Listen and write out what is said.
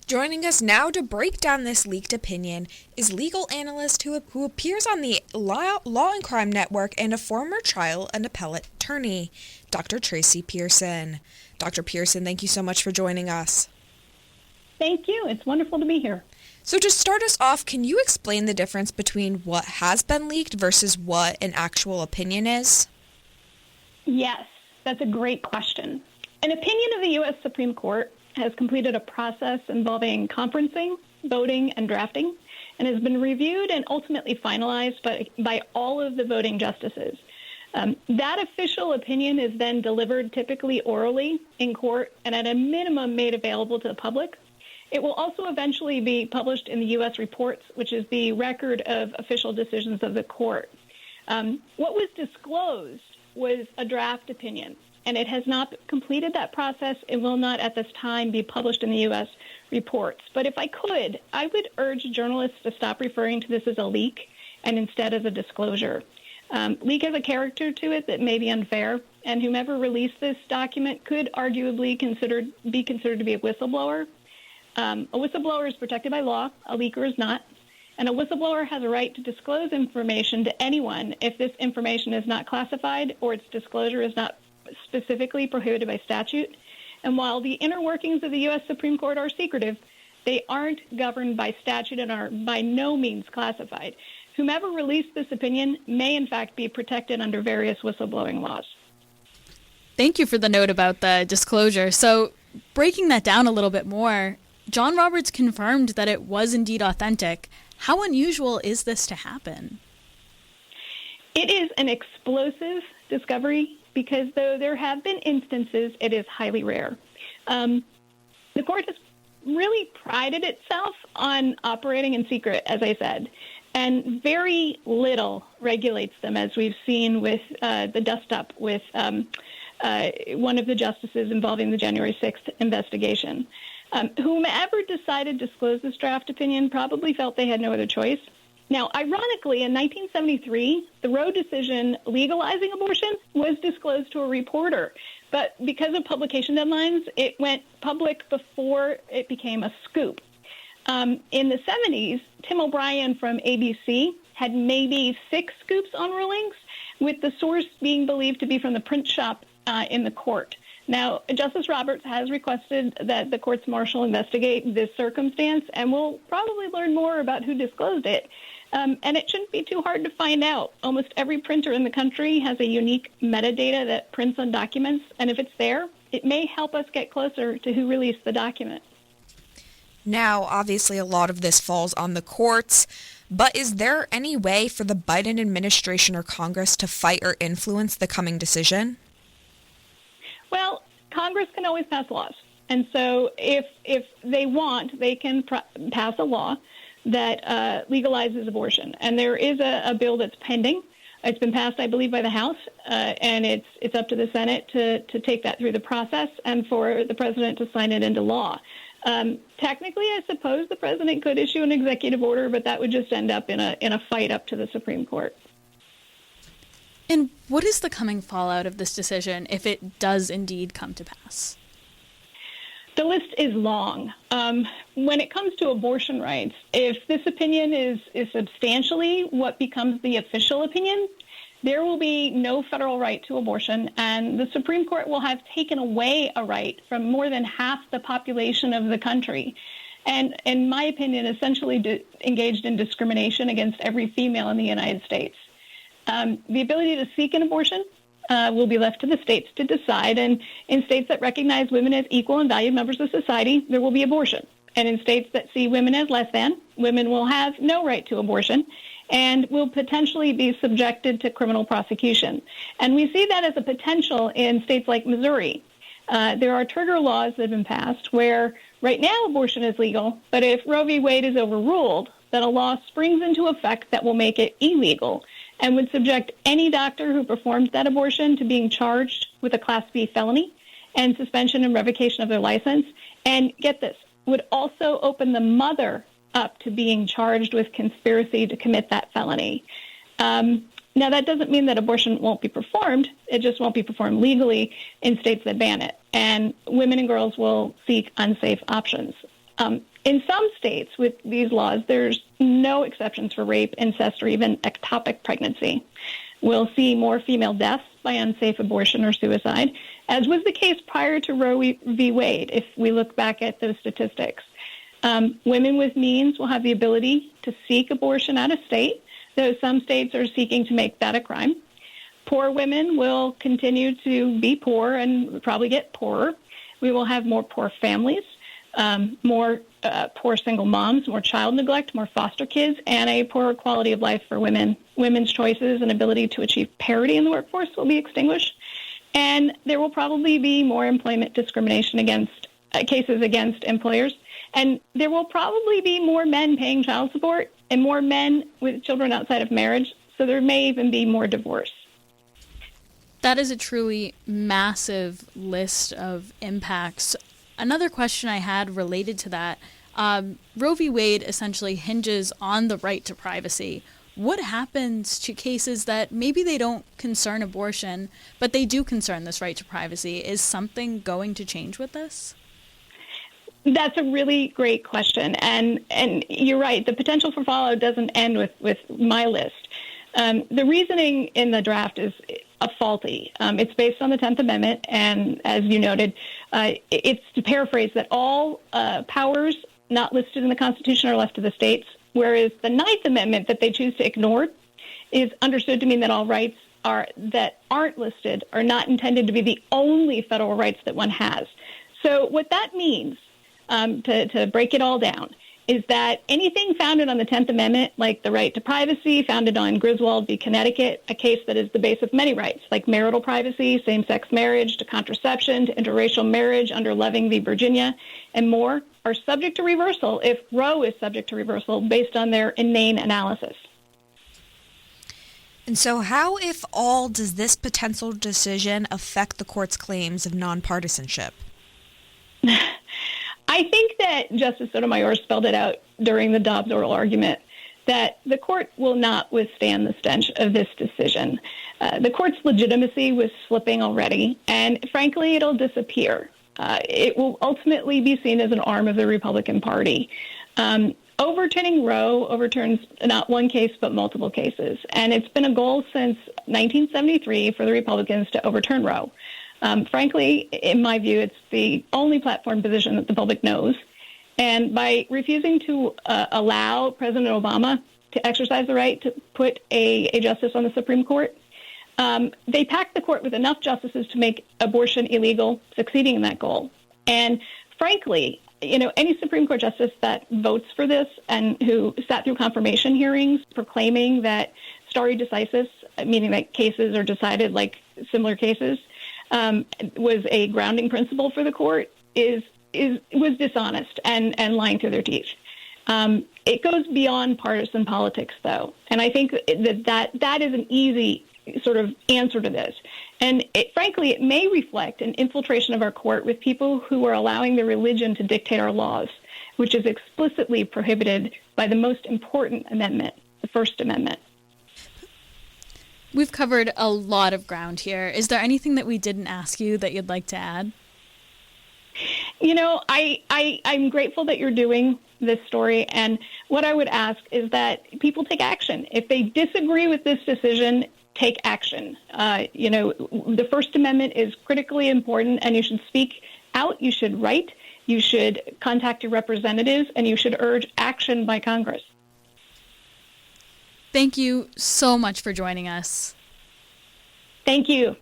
Joining us now to break down this leaked opinion is legal analyst who appears on the Law and Crime Network and a former trial and appellate attorney, Dr. Tracy Pearson. Dr. Pearson, thank you so much for joining us. Thank you. It's wonderful to be here. So to start us off, can you explain the difference between what has been leaked versus what an actual opinion is? Yes, that's a great question. An opinion of the U.S. Supreme Court has completed a process involving conferencing, voting, and drafting, and has been reviewed and ultimately finalized by all of the voting justices. That official opinion is then delivered typically orally in court and at a minimum made available to the public. It will also eventually be published in the U.S. reports, which is the record of official decisions of the court. What was disclosed was a draft opinion, and it has not completed that process. It will not at this time be published in the U.S. reports. But if I could, I would urge journalists to stop referring to this as a leak and instead as a disclosure. Leak has a character to it that may be unfair, and whomever released this document could arguably be considered to be a whistleblower. A whistleblower is protected by law, a leaker is not, and a whistleblower has a right to disclose information to anyone if this information is not classified or its disclosure is not specifically prohibited by statute. And while the inner workings of the U.S. Supreme Court are secretive, they aren't governed by statute and are by no means classified. Whomever released this opinion may, in fact, be protected under various whistleblowing laws. Thank you for the note about the disclosure. So breaking that down a little bit more, John Roberts confirmed that it was indeed authentic. How unusual is this to happen? It is an explosive discovery because though there have been instances, it is highly rare. The court has really prided itself on operating in secret, as I said, and very little regulates them, as we've seen with the dust-up with one of the justices involving the January 6th investigation. Whomever decided to disclose this draft opinion probably felt they had no other choice. Now, ironically, in 1973, the Roe decision legalizing abortion was disclosed to a reporter. But because of publication deadlines, it went public before it became a scoop. In the 70s, Tim O'Brien from ABC had maybe 6 scoops on rulings, with the source being believed to be from the print shop in the court. Now, Justice Roberts has requested that the courts martial investigate this circumstance, and we'll probably learn more about who disclosed it. And it shouldn't be too hard to find out. Almost every printer in the country has a unique metadata that prints on documents, and if it's there, it may help us get closer to who released the document. Now, obviously, a lot of this falls on the courts, but is there any way for the Biden administration or Congress to fight or influence the coming decision? Well, Congress can always pass laws. And so if they want, they can pass a law that legalizes abortion. And there is a bill that's pending. It's been passed, I believe, by the House, and it's up to the Senate to take that through the process and for the president to sign it into law. Technically, I suppose the president could issue an executive order, but that would just end up in a fight up to the Supreme Court. And what is the coming fallout of this decision if it does indeed come to pass? The list is long. When it comes to abortion rights, if this opinion is substantially what becomes the official opinion, there will be no federal right to abortion, and the Supreme Court will have taken away a right from more than half the population of the country. And in my opinion, essentially engaged in discrimination against every female in the United States. The ability to seek an abortion will be left to the states to decide. And in states that recognize women as equal and valued members of society, there will be abortion. And in states that see women as less than, women will have no right to abortion and will potentially be subjected to criminal prosecution. And we see that as a potential in states like Missouri. There are trigger laws that have been passed where right now abortion is legal, but if Roe v. Wade is overruled, then a law springs into effect that will make it illegal and would subject any doctor who performed that abortion to being charged with a Class B felony and suspension and revocation of their license. And get this, would also open the mother up to being charged with conspiracy to commit that felony. Now, that doesn't mean that abortion won't be performed. It just won't be performed legally in states that ban it. And women and girls will seek unsafe options. In some states with these laws, there's no exceptions for rape, incest, or even ectopic pregnancy. We'll see more female deaths by unsafe abortion or suicide, as was the case prior to Roe v. Wade, if we look back at those statistics. Women with means will have the ability to seek abortion out of state, though some states are seeking to make that a crime. Poor women will continue to be poor and probably get poorer. We will have more poor families, more poor single moms, more child neglect, more foster kids, and a poorer quality of life for women. Women's choices and ability to achieve parity in the workforce will be extinguished. And there will probably be more employment discrimination against cases against employers. And there will probably be more men paying child support and more men with children outside of marriage. So there may even be more divorce. That is a truly massive list of impacts. Another question I had related to that, Roe v. Wade essentially hinges on the right to privacy. What happens to cases that maybe they don't concern abortion, but they do concern this right to privacy? Is something going to change with this? That's a really great question. And you're right, the potential for fallout doesn't end with my list. The reasoning in the draft is faulty. It's based on the 10th Amendment, and as you noted, it's to paraphrase that all powers not listed in the Constitution are left to the states, whereas the 9th Amendment that they choose to ignore is understood to mean that all rights that aren't listed are not intended to be the only federal rights that one has. So what that means, to break it all down, is that anything founded on the 10th Amendment, like the right to privacy founded on Griswold v. Connecticut, a case that is the base of many rights, like marital privacy, same-sex marriage, to contraception, to interracial marriage under Loving v. Virginia, and more, are subject to reversal if Roe is subject to reversal based on their inane analysis. And so how, if all, does this potential decision affect the court's claims of nonpartisanship? I think that Justice Sotomayor spelled it out during the Dobbs oral argument that the court will not withstand the stench of this decision. The court's legitimacy was slipping already, and frankly, it'll disappear. It will ultimately be seen as an arm of the Republican Party. Overturning Roe overturns not one case, but multiple cases, and it's been a goal since 1973 for the Republicans to overturn Roe. Frankly, in my view, it's the only platform position that the public knows. And by refusing to allow President Obama to exercise the right to put a justice on the Supreme Court, they packed the court with enough justices to make abortion illegal, succeeding in that goal. And frankly, any Supreme Court justice that votes for this and who sat through confirmation hearings proclaiming that stare decisis, meaning that cases are decided like similar cases, was a grounding principle for the court, was dishonest and lying through their teeth. It goes beyond partisan politics, though, and I think that is an easy sort of answer to this. And frankly, it may reflect an infiltration of our court with people who are allowing their religion to dictate our laws, which is explicitly prohibited by the most important amendment, the First Amendment. We've covered a lot of ground here. Is there anything that we didn't ask you that you'd like to add? I'm grateful that you're doing this story, and what I would ask is that people take action. If they disagree with this decision, take action. The First Amendment is critically important, and you should speak out, you should write, you should contact your representatives, and you should urge action by Congress. Thank you so much for joining us. Thank you.